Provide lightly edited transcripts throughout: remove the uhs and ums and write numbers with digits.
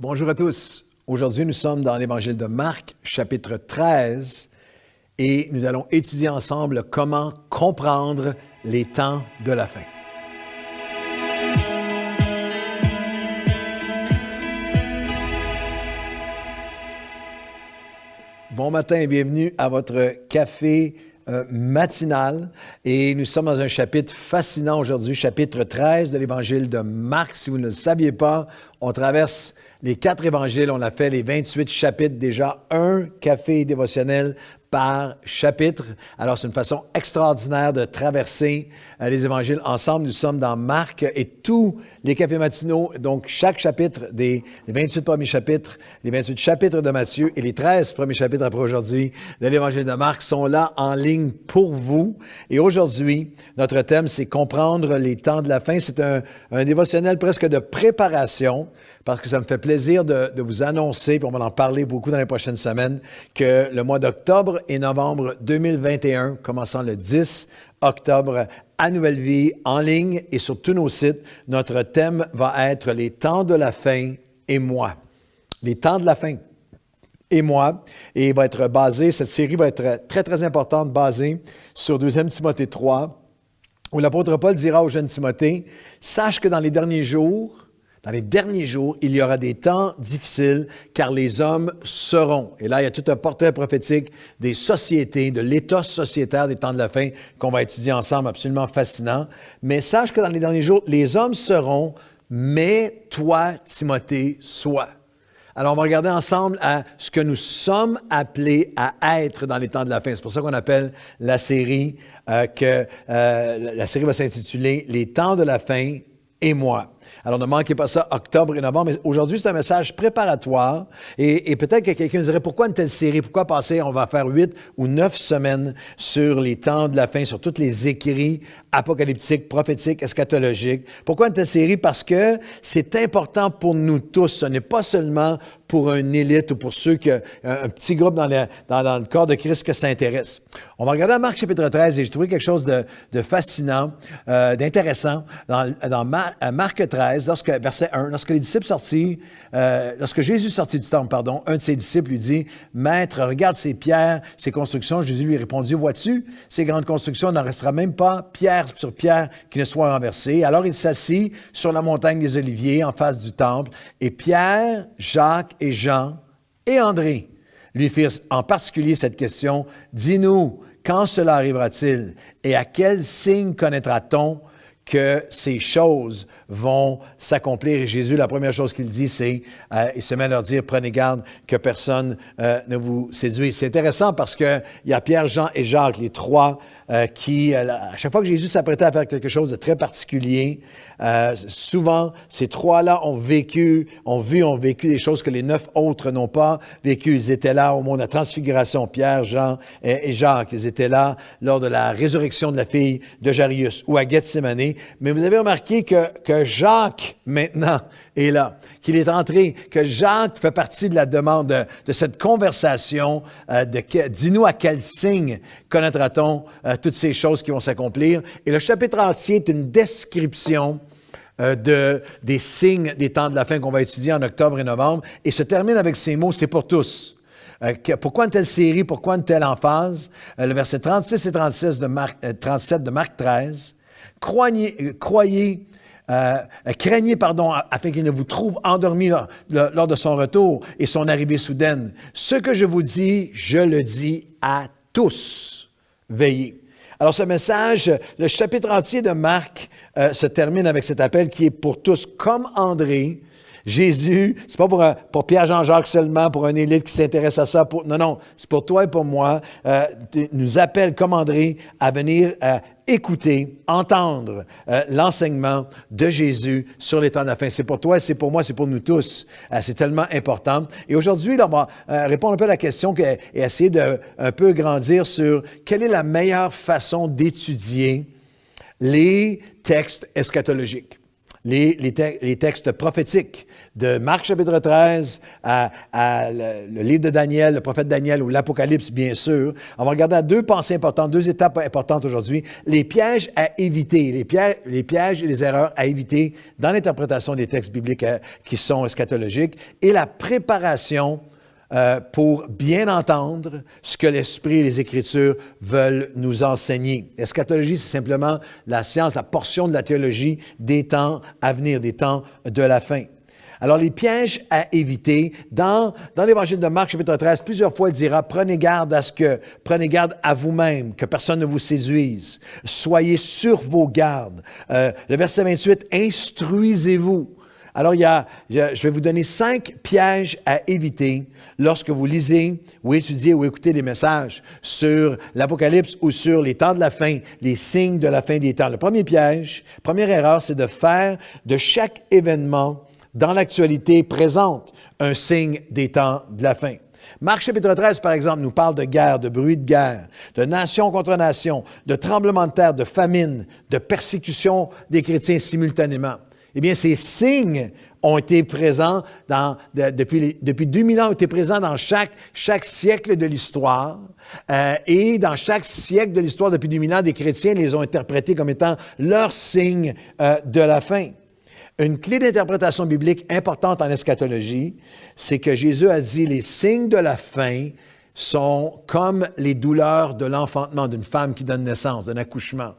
Bonjour à tous. Aujourd'hui, nous sommes dans l'Évangile de Marc, chapitre 13, et nous allons étudier ensemble comment comprendre les temps de la fin. Bon matin et bienvenue à votre café matinal. Et nous sommes dans un chapitre fascinant aujourd'hui, chapitre 13 de l'Évangile de Marc. Si vous ne le saviez pas, on traverse les 4 évangiles, on a fait les 28 chapitres, déjà un café dévotionnel par chapitre. Alors, c'est une façon extraordinaire de traverser les évangiles ensemble. Nous sommes dans Marc et tous les cafés matinaux, donc chaque chapitre des 28 premiers chapitres, les 28 chapitres de Matthieu et les 13 premiers chapitres après aujourd'hui de l'évangile de Marc sont là en ligne pour vous. Et aujourd'hui, notre thème, c'est comprendre les temps de la fin. C'est un dévotionnel presque de préparation parce que ça me fait plaisir de vous annoncer, puis on va en parler beaucoup dans les prochaines semaines, que le mois d'octobre et novembre 2021, commençant le 10 octobre, à Nouvelle Vie, en ligne et sur tous nos sites, notre thème va être les temps de la fin et moi. Les temps de la fin et moi. Et il va être basé, cette série va être très, très importante, basée sur 2 Timothée 3, où l'apôtre Paul dira au jeune Timothée, « Sache que dans les derniers jours, il y aura des temps difficiles, car les hommes seront. » Et là, il y a tout un portrait prophétique des sociétés, de l'état sociétaire des temps de la fin qu'on va étudier ensemble, absolument fascinant. Mais sache que dans les derniers jours, les hommes seront, mais toi, Timothée, sois. Alors, on va regarder ensemble à ce que nous sommes appelés à être dans les temps de la fin. C'est pour ça qu'on appelle la série, la série va s'intituler « Les temps de la fin et moi ». Alors, ne manquez pas ça, octobre et novembre. Mais aujourd'hui, c'est un message préparatoire. Et peut-être que quelqu'un dirait, pourquoi une telle série? Pourquoi passer, on va faire 8 ou 9 semaines sur les temps de la fin, sur tous les écrits apocalyptiques, prophétiques, eschatologiques. Pourquoi une telle série? Parce que c'est important pour nous tous. Ce n'est pas seulement pour une élite ou pour ceux qui ont un petit groupe dans le corps de Christ que ça intéresse. On va regarder Marc chapitre 13 et j'ai trouvé quelque chose de fascinant, d'intéressant dans Marc 13, verset 1, lorsque Jésus sortit du temple, un de ses disciples lui dit, « Maître, regarde ces pierres, ces constructions. » Jésus lui répondit, « Vois-tu, ces grandes constructions, il n'en restera même pas pierre sur pierre qui ne soit renversée. » Alors il s'assit sur la montagne des Oliviers en face du temple et Pierre, Jacques et Jean et André lui firent en particulier cette question, « Dis-nous, quand cela arrivera-t-il et à quel signe connaîtra-t-on que ces choses vont s'accomplir? » Et Jésus, la première chose qu'il dit, c'est, il se met à leur dire, « Prenez garde que personne ne vous séduise. » C'est intéressant parce qu'il y a Pierre, Jean et Jacques, les trois qui, à chaque fois que Jésus s'apprêtait à faire quelque chose de très particulier, souvent, ces trois-là ont vécu des choses que les 9 autres n'ont pas vécues. Ils étaient là au moment de la transfiguration, Pierre, Jean et Jacques. Ils étaient là lors de la résurrection de la fille de Jairus ou à Gethsémanie. Mais vous avez remarqué que Jacques, maintenant, est là, qu'il est entré, que Jacques fait partie de la demande de cette conversation dis-nous à quel signe connaîtra-t-on toutes ces choses qui vont s'accomplir. Et le chapitre entier est une description des signes des temps de la fin qu'on va étudier en octobre et novembre et se termine avec ces mots, c'est pour tous. Pourquoi une telle série, pourquoi une telle emphase? Le verset 36 et 37 de Marc 13. Craignez, afin qu'il ne vous trouve endormi lors de son retour et son arrivée soudaine. Ce que je vous dis, je le dis à tous. Veillez. Alors ce message, le chapitre entier de Marc se termine avec cet appel qui est pour tous, comme André. Jésus, c'est pas pour Pierre, Jean-Jacques seulement, pour un élite qui s'intéresse à ça. Non, c'est pour toi et pour moi. Nous appelle comme André à venir écouter, entendre l'enseignement de Jésus sur les temps de la fin. C'est pour toi, c'est pour moi, c'est pour nous tous. C'est tellement important. Et aujourd'hui, on va répondre un peu à la question et essayer de un peu grandir sur quelle est la meilleure façon d'étudier les textes eschatologiques. les textes prophétiques de Marc chapitre 13 le livre de Daniel, le prophète Daniel ou l'Apocalypse, bien sûr. On va regarder à deux pensées importantes, deux étapes importantes aujourd'hui. Les pièges à éviter, les pièges et les erreurs à éviter dans l'interprétation des textes bibliques qui sont eschatologiques et la préparation pour bien entendre ce que l'Esprit et les Écritures veulent nous enseigner. Eschatologie, c'est simplement la science, la portion de la théologie des temps à venir, des temps de la fin. Alors, les pièges à éviter, dans l'Évangile de Marc, chapitre 13, plusieurs fois, il dira, prenez garde à vous-même, que personne ne vous séduise. Soyez sur vos gardes. Le verset 28, instruisez-vous. Alors, je vais vous donner 5 pièges à éviter lorsque vous lisez ou étudiez ou écoutez des messages sur l'Apocalypse ou sur les temps de la fin, les signes de la fin des temps. Le premier piège, première erreur, c'est de faire de chaque événement dans l'actualité présente un signe des temps de la fin. Marc chapitre 13, par exemple, nous parle de guerre, de bruit de guerre, de nation contre nation, de tremblement de terre, de famine, de persécution des chrétiens simultanément. Eh bien, ces signes ont été présents depuis 2000 ans, ont été présents dans chaque siècle de l'histoire. Et dans chaque siècle de l'histoire, depuis 2000 ans, des chrétiens les ont interprétés comme étant leurs signes de la fin. Une clé d'interprétation biblique importante en eschatologie, c'est que Jésus a dit les signes de la fin sont comme les douleurs de l'enfantement d'une femme qui donne naissance, d'un accouchement.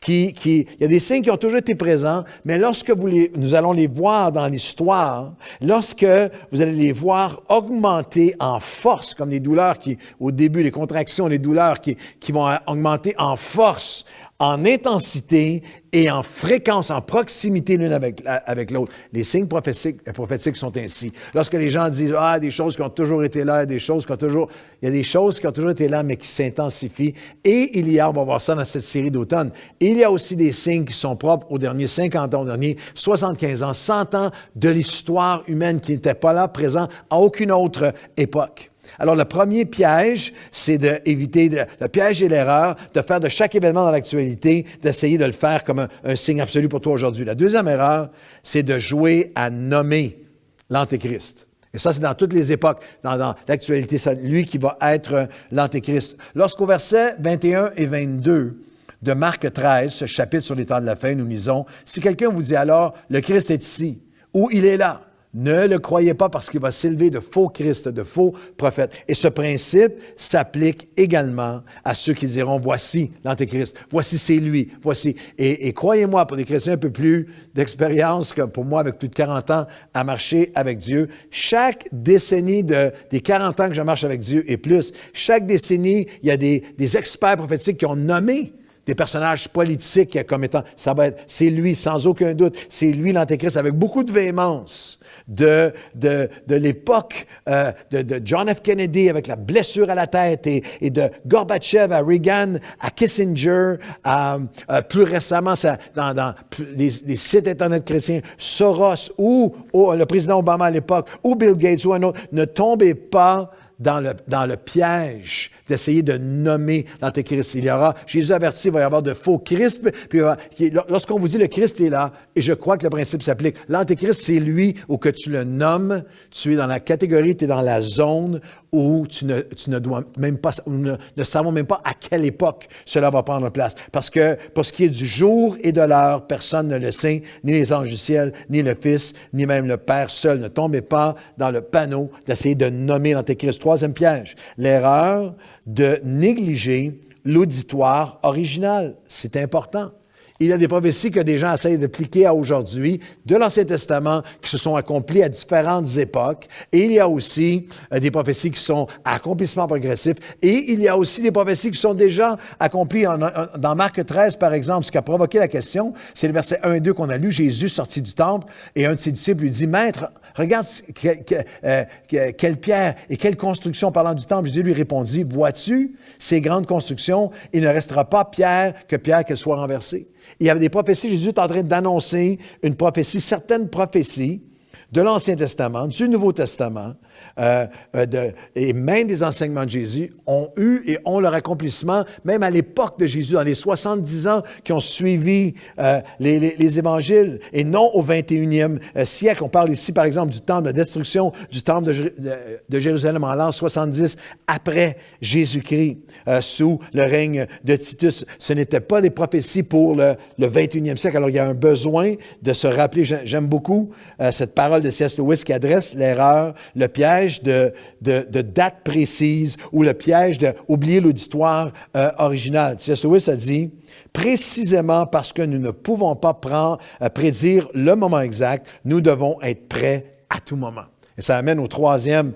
Il y a des signes qui ont toujours été présents, mais lorsque nous allons les voir dans l'histoire, lorsque vous allez les voir augmenter en force, comme les douleurs au début, les contractions, les douleurs qui vont augmenter en force, en intensité et en fréquence, en proximité l'une avec l'autre. Les signes prophétiques sont ainsi. Lorsque les gens disent « des choses qui ont toujours été là, il y a des choses qui ont toujours été là, mais qui s'intensifient. » Et on va voir ça dans cette série d'automne, il y a aussi des signes qui sont propres aux derniers 50 ans, aux derniers 75 ans, 100 ans de l'histoire humaine qui n'étaient pas là, présents à aucune autre époque. Alors, le premier piège, c'est d'éviter le piège et l'erreur, de faire de chaque événement dans l'actualité, d'essayer de le faire comme un signe absolu pour toi aujourd'hui. La deuxième erreur, c'est de jouer à nommer l'Antéchrist. Et ça, c'est dans toutes les époques, dans l'actualité, c'est lui qui va être l'Antéchrist. Lorsqu'au verset 21 et 22 de Marc 13, ce chapitre sur les temps de la fin, nous lisons, « Si quelqu'un vous dit alors, le Christ est ici, ou il est là, ne le croyez pas parce qu'il va s'élever de faux Christ, de faux prophètes. » Et ce principe s'applique également à ceux qui diront, voici l'Antéchrist, voici c'est lui, voici. Et croyez-moi, pour des chrétiens un peu plus d'expérience, que pour moi, avec plus de 40 ans à marcher avec Dieu, chaque décennie des 40 ans que je marche avec Dieu et plus, chaque décennie, il y a des experts prophétiques qui ont nommé des personnages politiques comme étant, c'est lui, sans aucun doute, c'est lui l'Antéchrist, avec beaucoup de véhémence de l'époque de John F. Kennedy avec la blessure à la tête et de Gorbatchev à Reagan, à Kissinger, plus récemment dans les sites Internet chrétiens, Soros ou le président Obama à l'époque, ou Bill Gates ou un autre. Ne tombez pas dans le piège d'essayer de nommer l'Antéchrist. Jésus avertit, il va y avoir de faux Christ, puis lorsqu'on vous dit le Christ est là, et je crois que le principe s'applique, l'Antéchrist, c'est lui, ou que tu le nommes, tu es dans la catégorie, tu es dans la zone où tu ne dois même pas, ne savons même pas à quelle époque cela va prendre place. Parce que pour ce qui est du jour et de l'heure, personne ne le sait, ni les anges du ciel, ni le Fils, ni même le Père seul. Ne tombez pas dans le panneau d'essayer de nommer l'Antéchrist. Troisième piège, l'erreur de négliger l'auditoire original. C'est important. Il y a des prophéties que des gens essayent d'appliquer à aujourd'hui de l'Ancien Testament qui se sont accomplies à différentes époques. Et il y a aussi des prophéties qui sont à accomplissement progressif. Et il y a aussi des prophéties qui sont déjà accomplies. Dans Marc 13, par exemple, ce qui a provoqué la question, c'est le verset 1 et 2 qu'on a lu. Jésus sorti du temple et un de ses disciples lui dit, « Maître, regarde quelle pierre et quelle construction parlant du temple. » Jésus lui répondit, « Vois-tu ces grandes constructions? Il ne restera pas pierre qu'elle soit renversée. » Il y avait des prophéties, Jésus est en train d'annoncer une prophétie, certaines prophéties de l'Ancien Testament, du Nouveau Testament, et même des enseignements de Jésus ont eu et ont leur accomplissement, même à l'époque de Jésus, dans les 70 ans qui ont suivi les évangiles, et non au 21e siècle. On parle ici, par exemple, du temps de la destruction du temple de Jérusalem en l'an 70 après Jésus-Christ, sous le règne de Titus. Ce n'étaient pas des prophéties pour le 21e siècle. Alors, il y a un besoin de se rappeler. J'aime beaucoup cette parole de C.S. Lewis qui adresse l'erreur, le piège de date précise ou le piège d'oublier l'auditoire original. C.S. Lewis a dit, précisément parce que nous ne pouvons pas prédire le moment exact, nous devons être prêts à tout moment. Et ça amène au troisième,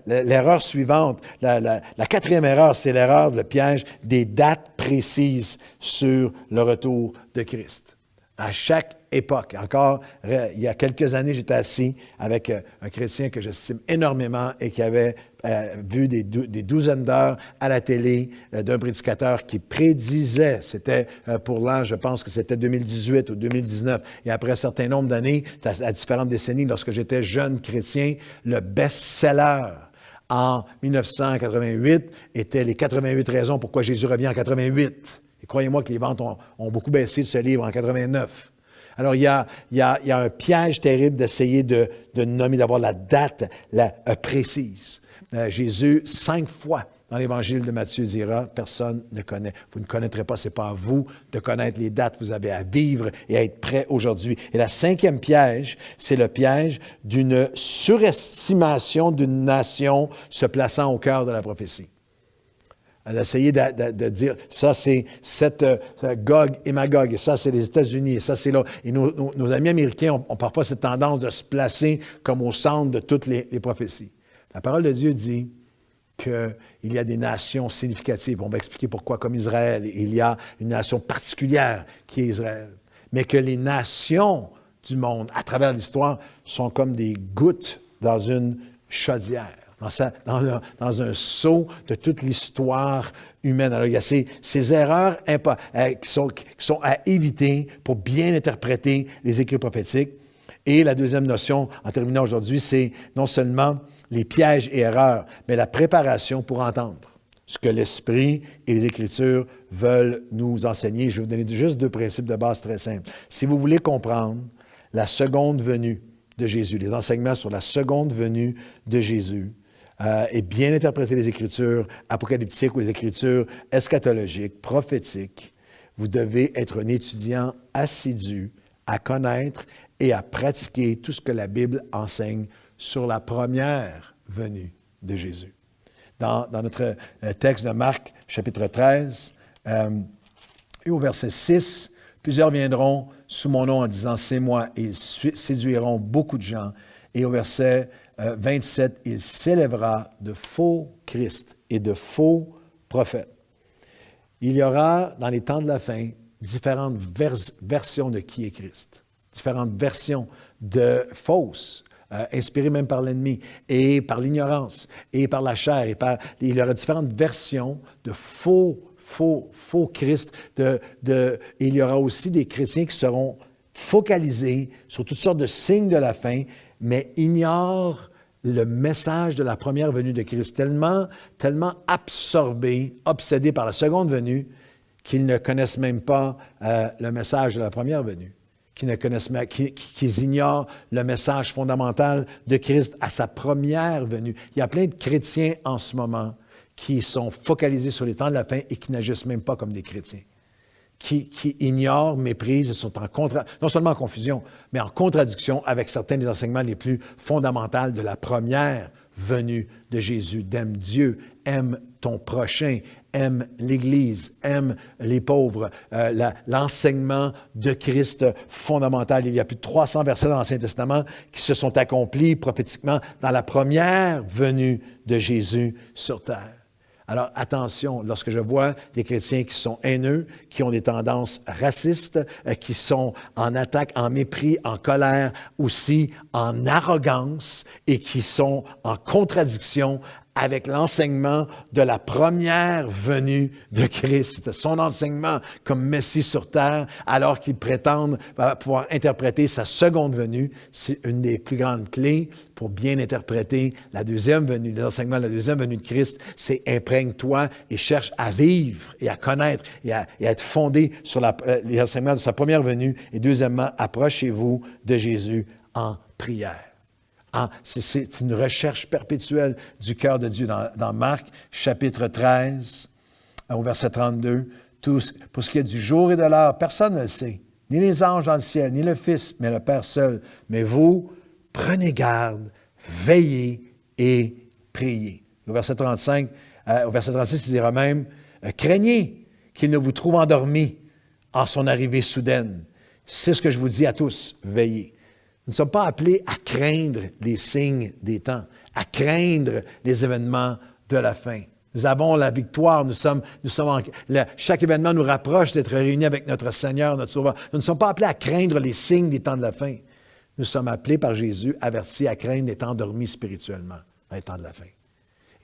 l'erreur suivante. La quatrième erreur, c'est l'erreur, le piège des dates précises sur le retour de Christ. À chaque époque. Encore, il y a quelques années, j'étais assis avec un chrétien que j'estime énormément et qui avait vu des douzaines d'heures à la télé d'un prédicateur qui prédisait, c'était pour l'an, je pense que c'était 2018 ou 2019, et après un certain nombre d'années, à différentes décennies, lorsque j'étais jeune chrétien, le best-seller en 1988 était Les 88 raisons pourquoi Jésus revient en 88. Et croyez-moi que les ventes ont beaucoup baissé de ce livre en 89. Alors, il y a un piège terrible d'essayer de nommer, d'avoir la date précise. Jésus, 5 fois dans l'Évangile de Matthieu, dira, personne ne connaît. Vous ne connaîtrez pas, ce n'est pas à vous de connaître les dates. Vous avez à vivre et à être prêt aujourd'hui. Et la 5e piège, c'est le piège d'une surestimation d'une nation se plaçant au cœur de la prophétie. D'essayer de dire, ça c'est Gog et Magog, et ça c'est les États-Unis, et ça c'est là. Et nos amis américains ont parfois cette tendance de se placer comme au centre de toutes les prophéties. La parole de Dieu dit qu'il y a des nations significatives. On va expliquer pourquoi, comme Israël, il y a une nation particulière qui est Israël. Mais que les nations du monde, à travers l'histoire, sont comme des gouttes dans une chaudière. Dans un seau de toute l'histoire humaine. Alors, il y a ces erreurs qui sont à éviter pour bien interpréter les écrits prophétiques. Et la deuxième notion, en terminant aujourd'hui, c'est non seulement les pièges et erreurs, mais la préparation pour entendre ce que l'Esprit et les Écritures veulent nous enseigner. Je vais vous donner juste 2 principes de base très simples. Si vous voulez comprendre la seconde venue de Jésus, les enseignements sur la seconde venue de Jésus, et bien interpréter les Écritures apocalyptiques ou les Écritures eschatologiques, prophétiques, vous devez être un étudiant assidu à connaître et à pratiquer tout ce que la Bible enseigne sur la première venue de Jésus. Dans notre texte de Marc, chapitre 13, et au verset 6, « Plusieurs viendront sous mon nom en disant « C'est moi » et ils séduiront beaucoup de gens. » Et au verset 27, « Il s'élèvera de faux Christ et de faux prophètes. » Il y aura, dans les temps de la fin, différentes versions de qui est Christ, différentes versions de fausses, inspirées même par l'ennemi et par l'ignorance et par la chair. Il y aura différentes versions de faux Christ. Il y aura aussi des chrétiens qui seront focalisés sur toutes sortes de signes de la fin, mais ignorent le message de la première venue de Christ, tellement absorbés, obsédés par la seconde venue, qu'ils ne connaissent même pas le message de la première venue, qu'ils ignorent le message fondamental de Christ à sa première venue. Il y a plein de chrétiens en ce moment qui sont focalisés sur les temps de la fin et qui n'agissent même pas comme des chrétiens, qui ignorent, méprisent et sont non seulement en confusion, mais en contradiction avec certains des enseignements les plus fondamentaux de la première venue de Jésus. Aime Dieu, aime ton prochain, aime l'Église, aime les pauvres. L'enseignement de Christ fondamental. Il y a plus de 300 versets dans l'Ancien Testament qui se sont accomplis prophétiquement dans la première venue de Jésus sur terre. Alors, attention, lorsque je vois des chrétiens qui sont haineux, qui ont des tendances racistes, qui sont en attaque, en mépris, en colère, aussi en arrogance et qui sont en contradiction avec l'enseignement de la première venue de Christ, son enseignement comme Messie sur terre, alors qu'il prétend pouvoir interpréter sa seconde venue. C'est une des plus grandes clés pour bien interpréter la deuxième venue, l'enseignement de la deuxième venue de Christ. C'est imprègne-toi et cherche à vivre et à connaître et à être fondé sur l'enseignement de sa première venue. Et deuxièmement, approchez-vous de Jésus en prière. C'est une recherche perpétuelle du cœur de Dieu. Dans Marc, chapitre 13, au verset 32, pour ce qui est du jour et de l'heure, personne ne le sait, ni les anges dans le ciel, ni le Fils, mais le Père seul. Mais vous, prenez garde, veillez et priez. Au verset 35, au verset 36, il dira même, craignez qu'il ne vous trouve endormis en son arrivée soudaine. C'est ce que je vous dis à tous, veillez. Nous ne sommes pas appelés à craindre les signes des temps, à craindre les événements de la fin. Nous avons la victoire, chaque événement nous rapproche d'être réunis avec notre Seigneur, notre Sauveur. Nous ne sommes pas appelés à craindre les signes des temps de la fin. Nous sommes appelés par Jésus, avertis à craindre d'être endormis spirituellement dans les temps de la fin.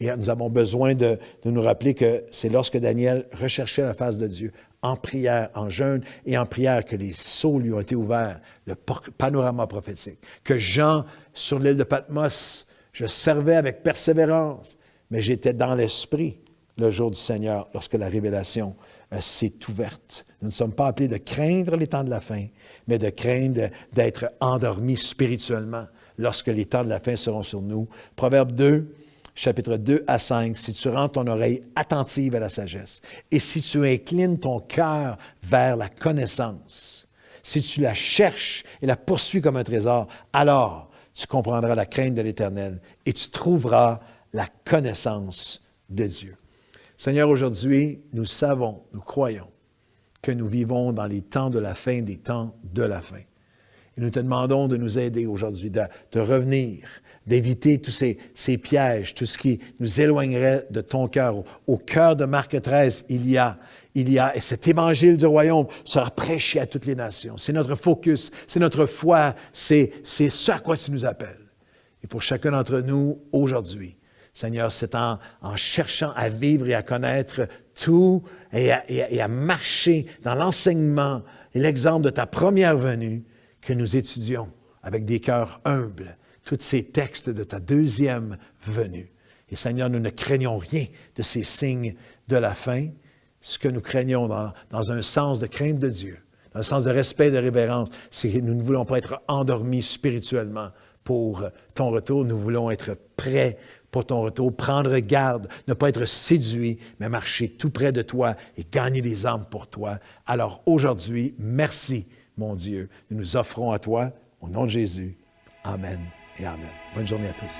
Et nous avons besoin de nous rappeler que c'est lorsque Daniel recherchait la face de Dieu, en prière, en jeûne et en prière, que les sceaux lui ont été ouverts, le panorama prophétique. Que Jean, sur l'île de Patmos, je servais avec persévérance, mais j'étais dans l'esprit le jour du Seigneur, lorsque la révélation s'est ouverte. Nous ne sommes pas appelés de craindre les temps de la fin, mais de craindre d'être endormis spirituellement lorsque les temps de la fin seront sur nous. Proverbe 2, chapitre 2 à 5, si tu rends ton oreille attentive à la sagesse et si tu inclines ton cœur vers la connaissance, si tu la cherches et la poursuis comme un trésor, alors tu comprendras la crainte de l'Éternel et tu trouveras la connaissance de Dieu. Seigneur, aujourd'hui, nous savons, nous croyons que nous vivons dans les temps de la fin, des temps de la fin. Et nous te demandons de nous aider aujourd'hui, de revenir, d'éviter tous ces pièges, tout ce qui nous éloignerait de ton cœur. Au cœur de Marc 13, il y a, et cet évangile du royaume sera prêché à toutes les nations. C'est notre focus, c'est notre foi, c'est ce à quoi tu nous appelles. Et pour chacun d'entre nous, aujourd'hui, Seigneur, c'est en cherchant à vivre et à connaître tout et à marcher dans l'enseignement et l'exemple de ta première venue que nous étudions avec des cœurs humbles tous ces textes de ta deuxième venue. Et Seigneur, nous ne craignons rien de ces signes de la fin. Ce que nous craignons dans un sens de crainte de Dieu, dans un sens de respect et de révérence, c'est que nous ne voulons pas être endormis spirituellement pour ton retour. Nous voulons être prêts pour ton retour, prendre garde, ne pas être séduits, mais marcher tout près de toi et gagner des âmes pour toi. Alors aujourd'hui, merci, mon Dieu. Nous nous offrons à toi, au nom de Jésus. Amen et amen. Bonne journée à tous.